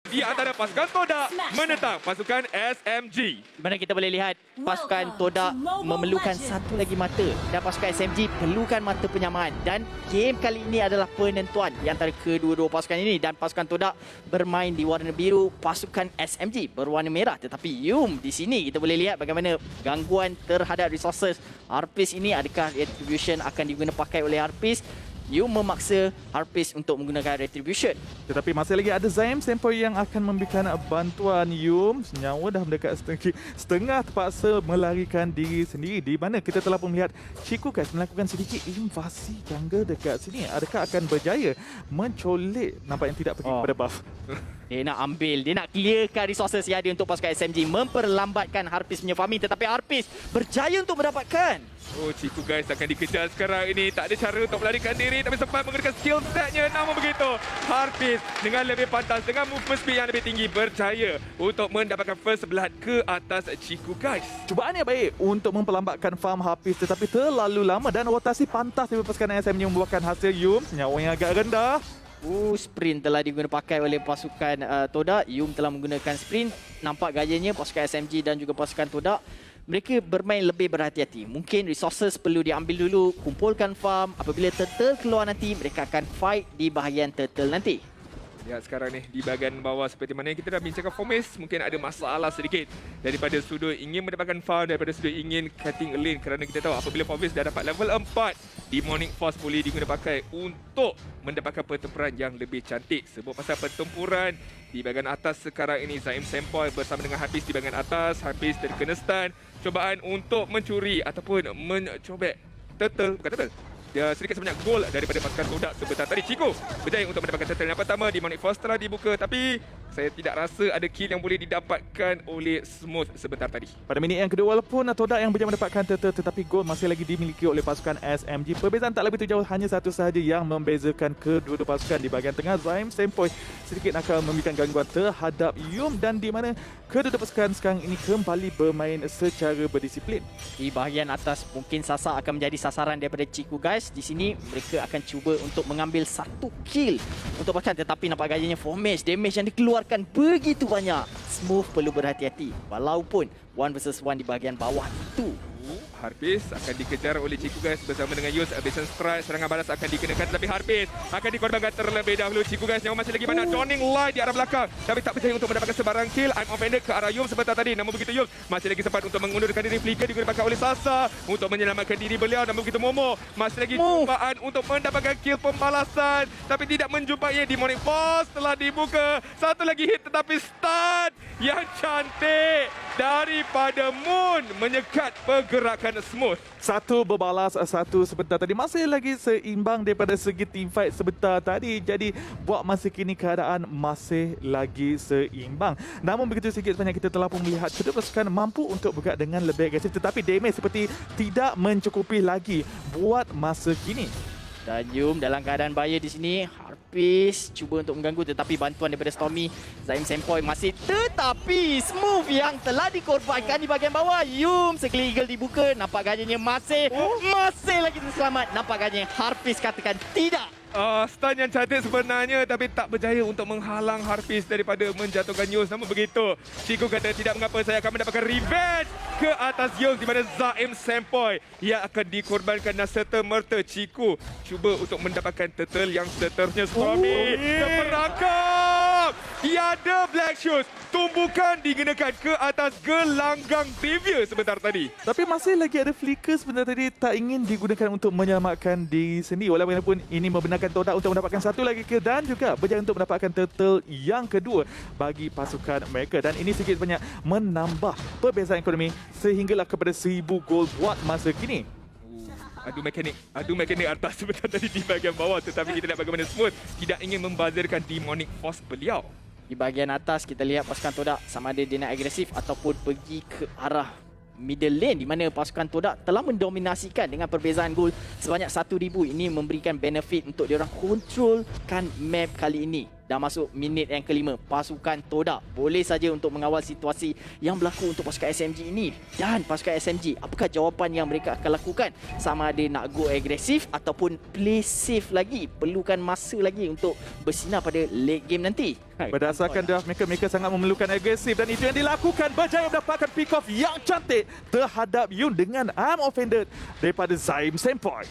di antara pasukan Todak menentang pasukan SMG. Di mana kita boleh lihat pasukan Todak memerlukan satu lagi mata dan pasukan SMG perlukan mata penyamaan. Dan game kali ini adalah penentuan di antara kedua-dua pasukan ini. Dan pasukan Todak bermain di warna biru, pasukan SMG berwarna merah. Tetapi di sini kita boleh lihat bagaimana gangguan terhadap resources Harpies ini. Adakah retribution akan digunakan pakai oleh Harpies? Memaksa Harpies untuk menggunakan retribution. Tetapi masih lagi ada Zaim Sempoi yang akan memberikan bantuan Senyawa dah mendekat setengah terpaksa melarikan diri sendiri. Di mana kita telah pun melihat Chico guys melakukan sedikit invasi jungle dekat sini. Adakah akan berjaya mencolek? Nampak yang tidak pergi kepada buff. Dia nak ambil, dia nak clearkan resources yang ada untuk pasukan SMG, memperlambatkan Harpies punya farming. Tetapi Harpies berjaya untuk mendapatkan. Oh, Ciku guys akan dikejar sekarang ini. Tak ada cara untuk melarikan diri tapi sempat menggunakan skill setnya. Namun begitu, Harpies dengan lebih pantas, dengan movement speed yang lebih tinggi, berjaya untuk mendapatkan first blood ke atas Ciku guys. Cubaan yang baik untuk memperlambatkan farm Harpies tetapi terlalu lama dan rotasi pantas dari pasukan SMG membuahkan hasil Senyawa yang agak rendah. Sprint telah digunakan pakai oleh pasukan Todak. Telah menggunakan sprint. Nampak gayanya pasukan SMG dan juga pasukan Todak, mereka bermain lebih berhati-hati. Mungkin resources perlu diambil dulu, kumpulkan farm. Apabila turtle keluar nanti, mereka akan fight di bahagian turtle nanti. Ya, sekarang ni di bahagian bawah seperti mana yang kita dah bincangkan Fomis, mungkin ada masalah sedikit daripada sudut ingin mendapatkan farm, daripada sudut ingin cutting a lane, kerana kita tahu apabila Fomis dah dapat level 4, Demonic Force boleh digunakan pakai untuk mendapatkan pertempuran yang lebih cantik. Sebut pasal pertempuran di bahagian atas sekarang ini, Zaim Sempoi bersama dengan Harpies di bahagian atas. Harpies terkena stun, cubaan untuk mencuri ataupun mencobek turtle, bukan turtle, dia sedikit sebanyak gol daripada pasukan Todak sebentar tadi. Chico berjaya untuk mendapatkan turtle yang pertama. Demonic Force telah dibuka tapi saya tidak rasa ada kill yang boleh didapatkan oleh Smooth sebentar tadi. Pada minit yang kedua, walaupun Todak yang berjaya mendapatkan turtle tetapi gol masih lagi dimiliki oleh pasukan SMG. Perbezaan tak lebih jauh, hanya satu sahaja yang membezakan kedua-dua pasukan. Di bahagian tengah, Zaim Sempoi sedikit akan memberikan gangguan terhadap dan di mana kedua-dua pasukan sekarang ini kembali bermain secara berdisiplin. Di bahagian atas mungkin Sasa akan menjadi sasaran daripada Ciku guys. Di sini mereka akan cuba untuk mengambil satu kill untuk pasukan, tetapi nampak gayanya damage yang dikeluarkan begitu banyak. Smooth perlu berhati-hati walaupun 1 versus 1 di bahagian bawah itu. Harpies akan dikejar oleh Ciku guys bersama dengan Abyssal Strike. Serangan balas akan dikenakan tetapi Harpies akan dikorbankan terlebih dahulu. Ciku guys nyawa masih lagi banyak. Dawning Light di arah belakang tapi tak berjaya untuk mendapatkan sebarang kill. I'm offended ke arah sebentar tadi. Namun begitu masih lagi sempat untuk mengundurkan diri. Flicker digunakan oleh Sasa untuk menyelamatkan diri beliau. Namun begitu Momo masih lagi cubaan untuk mendapatkan kill pembalasan tapi tidak menjumpai. Demonic Force telah dibuka. Satu lagi hit tetapi stun yang cantik daripada Moon menyekat pergerakan Smooth. Satu berbalas satu sebentar tadi. Masih lagi seimbang daripada segi team fight sebentar tadi. Jadi buat masa kini keadaan masih lagi seimbang. Namun begitu sikit sebanyak kita telah pun melihat kedua pasukan mampu untuk bergerak dengan lebih agresif. Tetapi damage seperti tidak mencukupi lagi buat masa kini. Dan dalam keadaan bahaya di sini. Harpies cuba untuk mengganggu tetapi bantuan daripada Stormy, Zaim Sempoi masih, tetapi Smooth yang telah dikorbankan di bahagian bawah. Sekali eagle dibuka, nampak gayanya masih lagi terselamat. Nampak gayanya Harpies katakan tidak. Stun yang cantik sebenarnya tapi tak berjaya untuk menghalang Harpies daripada menjatuhkan Namun begitu, Chico kata tidak mengapa, saya akan mendapatkan revenge ke atas di mana Zaim Sempoi yang akan dikorbankan dan serta-merta Chico cuba untuk mendapatkan turtle yang seterusnya. Stormy terperangkap. Tiada Black Shoes. Tumbukan digunakan ke atas gelanggang trivia sebentar tadi. Tapi masih lagi ada flicker sebentar tadi tak ingin digunakan untuk menyelamatkan diri sendiri. Walaupun ini membenarkan Todak untuk mendapatkan satu lagi kill dan juga berjaya untuk mendapatkan turtle yang kedua bagi pasukan mereka. Dan ini sedikit banyak menambah perbezaan ekonomi sehinggalah kepada 1000 gol buat masa kini. Adu mekanik atas sebentar tadi di bahagian bawah. Tetapi kita lihat bagaimana Smooth tidak ingin membazirkan Demonic Force beliau. Di bahagian atas kita lihat pasukan Todak sama ada dia nak agresif ataupun pergi ke arah middle lane, di mana pasukan Todak telah mendominasikan dengan perbezaan gol sebanyak 1000. Ini memberikan benefit untuk diorang kontrolkan map kali ini. Dah masuk minit yang kelima, pasukan Todak boleh saja untuk mengawal situasi yang berlaku untuk pasukan SMG ini. Dan pasukan SMG, apakah jawapan yang mereka akan lakukan? Sama ada nak go agresif ataupun play safe lagi. Perlukan masa lagi untuk bersinar pada late game nanti. Berdasarkan draft mereka sangat memerlukan agresif dan itu yang dilakukan. Berjaya mendapatkan pick off yang cantik terhadap Yun dengan arm offended daripada Zaim Sempoi.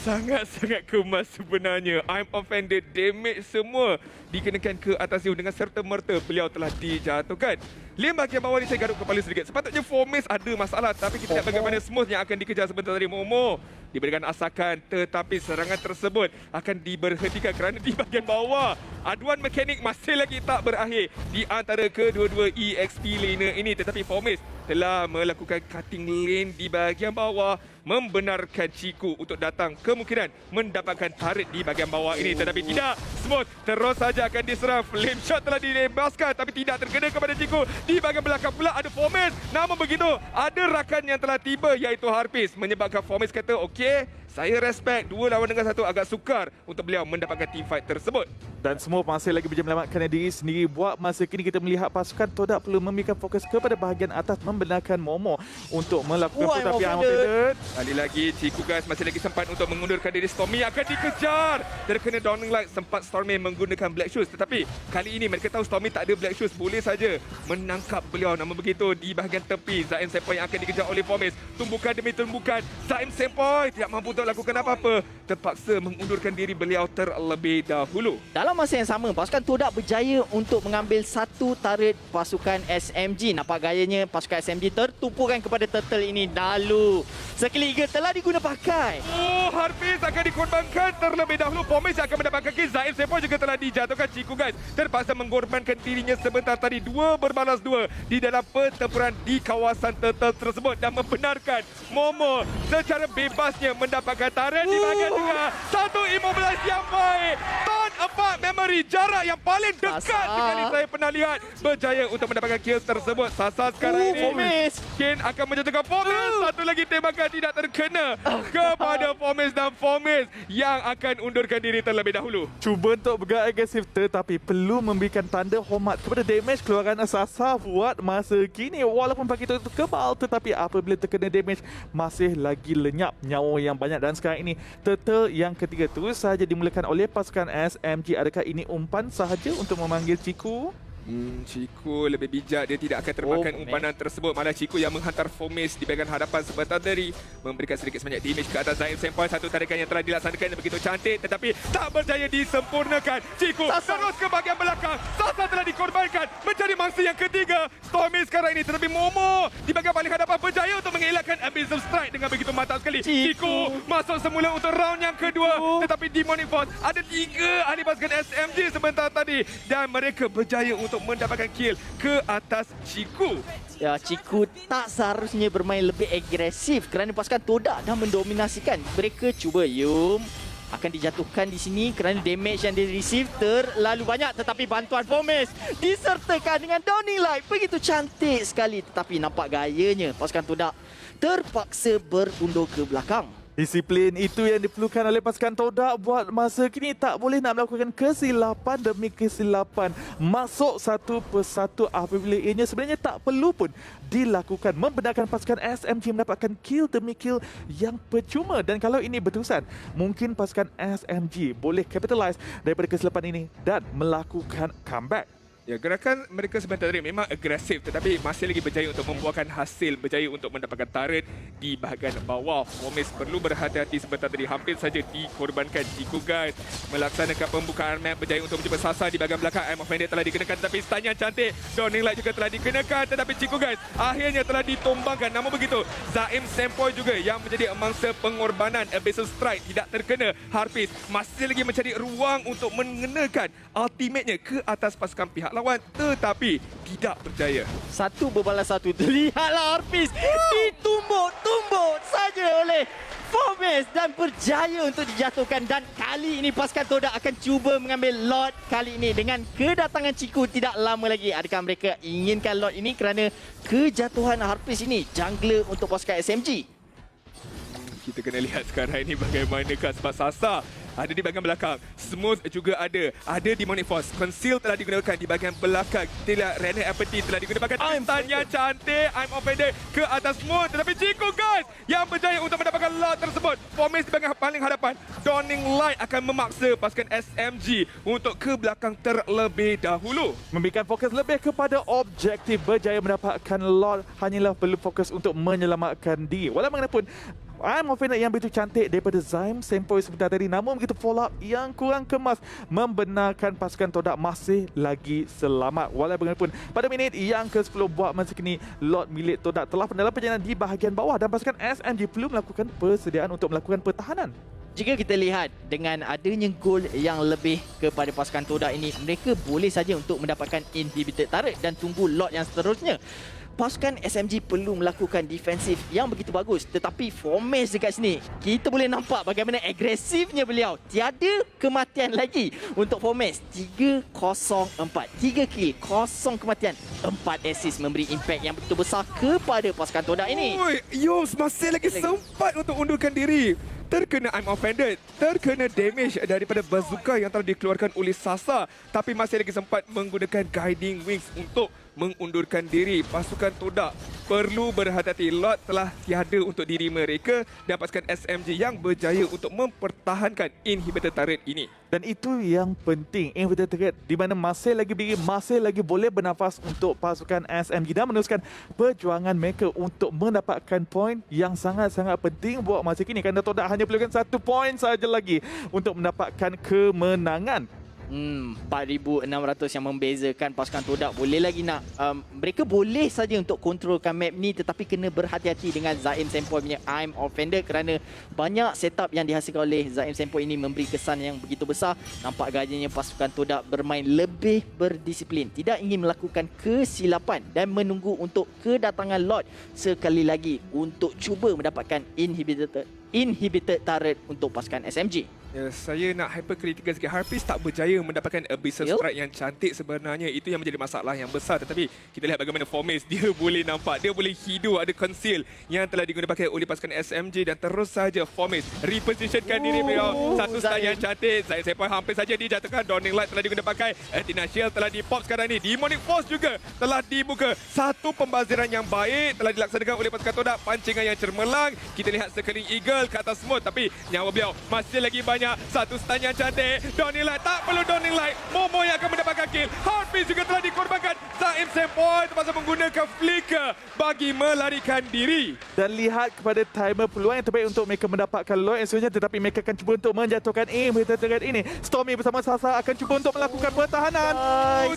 Sangat-sangat kemas sebenarnya. I'm offended, damage semua dikenakan ke atas Yun dengan serta-merta beliau telah dijatuhkan. Lane bahagian bawah ni saya garuk kepala sedikit. Sepatutnya Fomes ada masalah tapi kita lihat bagaimana smooth yang akan dikejar sebentar tadi. Momo diberikan asakan tetapi serangan tersebut akan diberhentikan kerana di bahagian bawah aduan mekanik masih lagi tak berakhir di antara kedua-dua EXP laner ini, tetapi Fomes telah melakukan cutting lane di bahagian bawah membenarkan Ciku untuk datang kemungkinan mendapatkan turret di bahagian bawah ini, tetapi tidak. Smooth terus saja akan diserang. Flame shot telah dilebaskan tapi tidak terkena kepada Ciku. Di bahagian belakang pula ada Fomes, namun begitu ada rakan yang telah tiba iaitu Harpis menyebabkan Fomes kata okey, saya respect 2 lawan dengan 1, agak sukar untuk beliau mendapatkan team fight tersebut. Dan semua masih lagi berjaya menyelamatkan diri sendiri. Buat masa kini kita melihat pasukan Todak perlu memberikan fokus kepada bahagian atas membenarkan Momo untuk melakukan tetapi I'm offended. Kali lagi Ciku guys masih lagi sempat untuk mengundurkan diri. Stormy akan dikejar. Terkena Dawning Light, sempat Stormy menggunakan Black Shoes, tetapi kali ini mereka tahu Stormy tak ada Black Shoes, boleh saja menangkap beliau. Namun begitu di bahagian tepi Zaim Sempoi yang akan dikejar oleh Fomes. Tumbukan demi tumbukan, Zaim Sempoi tidak mampu untuk lakukan apa-apa, terpaksa mengundurkan diri beliau terlebih dahulu. Dalam masa yang sama, pasukan Todak berjaya untuk mengambil satu turret pasukan SMG. Nampak gayanya pasukan SMG tertumpukan kepada turtle ini. Lalu skill Eagle telah diguna pakai. Harpis akan dikorbankan terlebih dahulu. Fomes akan mendapatkan kill. Zaim Sempoi juga telah dijatuhkan. Ciku guys terpaksa mengorbankan dirinya sebentar tadi. 2 berbalas 2 di dalam pertempuran di kawasan turtle tersebut dan membenarkan Momo secara bebasnya mendapatkan turret di bahagian tengah. Satu immobilize yang baik. Turn apart memory, jarak yang paling dekat sekali saya pernah lihat. Berjaya untuk mendapatkan kill tersebut. Sasa sekarang ini Fomes. Kane akan menjatuhkan Fomes. Satu lagi tembakan tidak terkena kepada Fomes dan Fomes yang akan undurkan diri terlebih dahulu. Cuba untuk bergerak agresif tetapi perlu memberikan tanda hormat kepada damage keluaran Sasa buat masa kini. Walaupun begitu kebal tetapi apabila terkena damage masih lagi lenyap nyawa yang banyak. Dan sekarang ini turtle yang ketiga terus sahaja dimulakan oleh pasukan SMG. Adakah ini umpan sahaja untuk memanggil Ciku? Ciku lebih bijak, dia tidak akan termakan umpanan tersebut. Malah Ciku yang menghantar Fomes di bahagian hadapan sebentar tadi, memberikan sedikit sebanyak damage ke atas Zaim Sempoi. Satu tarikan yang telah dilaksanakan begitu cantik tetapi tak berjaya disempurnakan. Ciku terus ke bahagian belakang. Sasa telah dikorbankan menjadi mangsa yang ketiga. Stormy sekarang ini, tetapi Momo di bahagian paling hadapan berjaya untuk mengelakkan Abyssal Strike dengan begitu mantap sekali. Ciku masuk semula untuk round yang kedua, tetapi Demonic Force ada 3 ahli pasukan SMG sebentar tadi dan mereka berjaya untuk mendapatkan kill ke atas Ciku. Ya, Ciku tak seharusnya bermain lebih agresif kerana pasukan Todak dah mendominasikan. Mereka cuba akan dijatuhkan di sini kerana damage yang di-receive terlalu banyak, tetapi bantuan Fomes disertakan dengan Dawning Light begitu cantik sekali, tetapi nampak gayanya pasukan Todak terpaksa berundur ke belakang. Disiplin itu yang diperlukan oleh pasukan Todak buat masa kini. Tak boleh nak melakukan kesilapan demi kesilapan. Masuk satu persatu apabila ianya sebenarnya tak perlu pun dilakukan. Membenarkan pasukan SMG mendapatkan kill demi kill yang percuma. Dan kalau ini berterusan, mungkin pasukan SMG boleh capitalize daripada kesilapan ini dan melakukan comeback. Ya, gerakan mereka sebentar tadi memang agresif tetapi masih lagi berjaya untuk membuahkan hasil, berjaya untuk mendapatkan turret di bahagian bawah. Fomes perlu berhati-hati sebentar tadi, hampir saja dikorbankan. Ciku guys melaksanakan pembukaan map, berjaya untuk mencuba sasar di bahagian belakang. I'm offended telah dikenakan tetapi stun yang cantik. Dawning Light juga telah dikenakan tetapi Ciku guys akhirnya telah ditumbangkan. Namun begitu Zaim Sempoi juga yang menjadi mangsa pengorbanan. Abyssal Strike tidak terkena. Harpis masih lagi mencari ruang untuk mengenakan ultimate-nya ke atas pasukan pihak lawan tetapi tidak berjaya. Satu berbalas satu. Lihatlah Harpis ditumbuk-tumbuk saja oleh Fomes dan berjaya untuk dijatuhkan. Dan kali ini pasukan Todak akan cuba mengambil Lord kali ini dengan kedatangan Ciku tidak lama lagi. Adakah mereka inginkan Lord ini kerana kejatuhan Harpis ini jungler untuk pasukan SMG? Kita kena lihat sekarang ini bagaimanakah sebab Sasa ada di bahagian belakang. Smooth juga ada. Ada Demonic Force. Conceal telah digunakan di bahagian belakang. Kita lihat Renner Apathy telah digunakan. Stun yang cantik. I'm offended ke atas Smooth. Tetapi Chico guys yang berjaya untuk mendapatkan lot tersebut. Formis di bahagian paling hadapan. Dawning Light akan memaksa pasukan SMG untuk ke belakang terlebih dahulu. Memberikan fokus lebih kepada objektif, berjaya mendapatkan lot, hanyalah perlu fokus untuk menyelamatkan diri. Walaupun I'm offended yang begitu cantik daripada Zaim Sempoi sebentar tadi, namun begitu follow up yang kurang kemas membenarkan pasukan Todak masih lagi selamat. Walaupun pada minit yang ke-10 buat masa kini lot milik Todak telah dalam perjalanan di bahagian bawah dan pasukan SMG perlu melakukan persediaan untuk melakukan pertahanan. Jika kita lihat dengan adanya gol yang lebih kepada pasukan Todak ini, mereka boleh saja untuk mendapatkan inhibited turret dan tunggu lot yang seterusnya. Pasukan SMG perlu melakukan defensif yang begitu bagus, tetapi Formes dekat sini kita boleh nampak bagaimana agresifnya beliau. Tiada kematian lagi untuk Formes. 3-0-4, 3 kill, 0 kematian, 4 assist, memberi impact yang begitu besar kepada pasukan Todak ini. Oi, Yoms masih lagi sempat untuk undurkan diri. Terkena I'm offended, terkena damage daripada bazooka yang telah dikeluarkan oleh Sasa, tapi masih lagi sempat menggunakan guiding wings untuk mengundurkan diri. Pasukan Todak perlu berhati-hati. Lot telah tiada untuk diri mereka dan pasukan SMG yang berjaya untuk mempertahankan inhibitor turret ini. Dan itu yang penting, inhibitor turret di mana masih lagi berdiri, masih lagi boleh bernafas untuk pasukan SMG dan meneruskan perjuangan mereka untuk mendapatkan poin yang sangat-sangat penting buat masa kini, kerana Todak hanya perlukan 1 poin saja lagi untuk mendapatkan kemenangan. 4,600 yang membezakan pasukan Todak. Boleh lagi nak mereka boleh saja untuk kontrolkan map ni, tetapi kena berhati-hati dengan Zaim Sempoi punya I'm offended, kerana banyak setup yang dihasilkan oleh Zaim Sempoi ini memberi kesan yang begitu besar. Nampak gayanya pasukan Todak bermain lebih berdisiplin, tidak ingin melakukan kesilapan dan menunggu untuk kedatangan lot sekali lagi untuk cuba mendapatkan inhibited turret untuk pasukan SMG. Ya, saya nak hypercritical sikit. Harpies tak berjaya mendapatkan Abyssal Strike yang cantik sebenarnya. Itu yang menjadi masalah yang besar. Tetapi kita lihat bagaimana Formis. Dia boleh nampak, dia boleh hidup, ada conceal yang telah digunakan oleh pasukan SMG dan terus saja Formis repositionkan diri beliau. Satu stun yang cantik. Zaim Sempoi hampir saja dijatuhkan. Dawning Light telah digunakan pakai. Athena Shield telah dipop sekarang ni. Demonic Force juga telah dibuka. Satu pembaziran yang baik telah dilaksanakan oleh pasukan Todak. Pancingan yang cermelang. Kita lihat sekeliling Eagle ke atas Smooth, tapi nyawa beliau masih lagi banyak. Satu stun yang cantik. Dawning Light, tak perlu Dawning Light. Momo yang akan mendapatkan kill. Heartbeat juga telah dikorbankan. Zaim Sempoi terpaksa menggunakan flicker bagi melarikan diri. Dan lihat kepada timer, peluang yang terbaik untuk mereka mendapatkan lot esoknya, tetapi mereka akan cuba untuk menjatuhkan inhibitor turret ini. Stormy bersama Sasa akan cuba untuk melakukan pertahanan.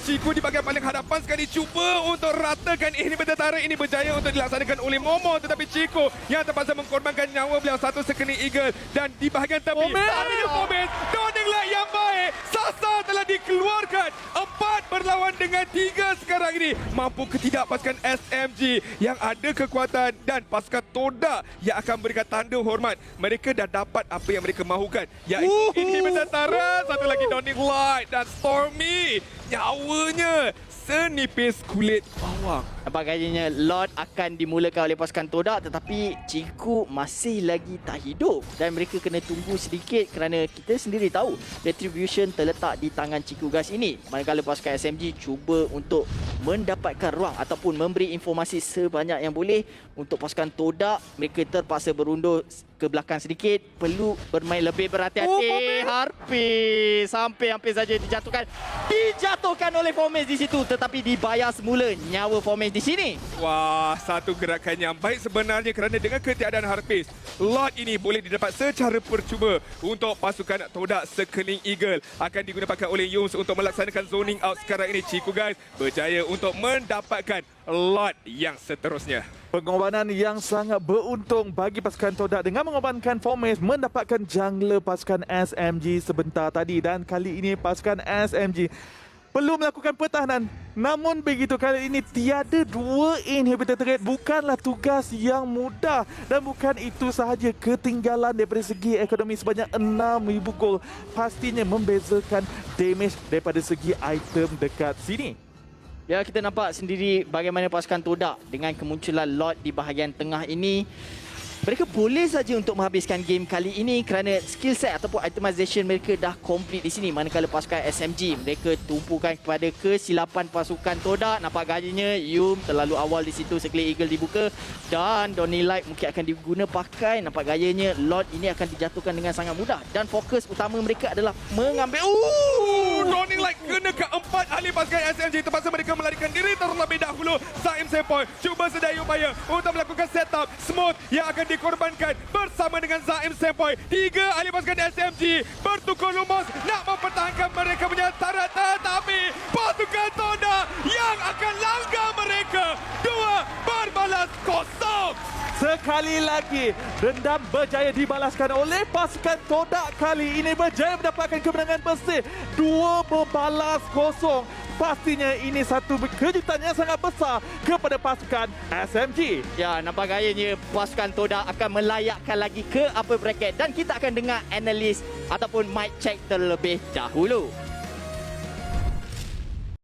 Chico di bahagian paling hadapan sekali cuba untuk ratakan inhibitor turret ini, berjaya untuk dilaksanakan oleh Momo, tetapi Chico yang terpaksa mengkorbankan nyawa beliau. Satu sekening Eagle dan di bahagian tepi Formis, Dawning Light yang baik. Sasa telah dikeluarkan. 4 berlawan dengan 3 sekarang ini. Mampu ke tidak pasukan SMG yang ada kekuatan dan pasukan Todak yang akan berikan tanda hormat. Mereka dah dapat apa yang mereka mahukan, iaitu inhibitor turret, satu lagi Dawning Light dan Stormy. Nyawanya senipis kulit bawang. Nampak gayanya lot akan dimulakan oleh pasukan Todak, tetapi Chico masih lagi tak hidup dan mereka kena tunggu sedikit kerana kita sendiri tahu retribution terletak di tangan Chico guys ini. Manakala pasukan SMG cuba untuk mendapatkan ruang ataupun memberi informasi sebanyak yang boleh untuk pasukan Todak, mereka terpaksa berundur ke belakang sedikit, perlu bermain lebih berhati-hati. Harpies hampir saja dijatuhkan oleh Formis di situ, tetapi dibayar semula nyawa Formis di sini. Wah, satu gerakan yang baik sebenarnya, kerana dengan ketiadaan Harpies, lot ini boleh didapat secara percuma untuk pasukan Todak. Sekeliling Eagle akan digunakan oleh Yoms untuk melaksanakan zoning out sekarang ini. Chico guys berjaya untuk mendapatkan lot yang seterusnya. Pengorbanan yang sangat beruntung bagi pasukan Todak dengan mengorbankan Formis mendapatkan jungler pasukan SMG sebentar tadi, dan kali ini pasukan SMG perlu melakukan pertahanan. Namun begitu, kali ini tiada 2 inhibitor turret bukanlah tugas yang mudah, dan bukan itu sahaja, ketinggalan daripada segi ekonomi sebanyak 6,000 gol pastinya membezakan damage daripada segi item dekat sini. Ya, kita nampak sendiri bagaimana pasukan Todak dengan kemunculan lot di bahagian tengah ini Mereka boleh saja untuk menghabiskan game kali ini kerana skill set ataupun itemization mereka dah complete di sini. Manakala pasukan SMG mereka tumpukan kepada kesilapan pasukan Todak. Nampak gayanya Yum terlalu awal di situ, Circle Eagle dibuka dan Donny Light mungkin akan diguna pakai. Nampak gayanya Lord ini akan dijatuhkan dengan sangat mudah dan fokus utama mereka adalah mengambil Donny Light kena keempat ahli pasukan SMG. Terpaksa mereka melarikan diri terlebih dahulu. Zaim Sempoi cuba sedaya upaya untuk melakukan setup smooth yang akan dikorbankan bersama dengan Zaim Sempoi. 3 ahli pasukan SMG bertukar lumus nak mempertahankan mereka punya tarat, tetapi pasukan Todak yang akan langgar mereka. 2 berbalas kosong. Sekali lagi, dendam berjaya dibalaskan oleh pasukan Todak kali ini berjaya mendapatkan kemenangan bersih. 2 berbalas kosong. Pastinya ini satu kejutan yang sangat besar kepada pasukan SMG. Ya, nampak gayanya pasukan Todak akan melayakkan lagi ke upper bracket dan kita akan dengar analis ataupun mic check terlebih dahulu.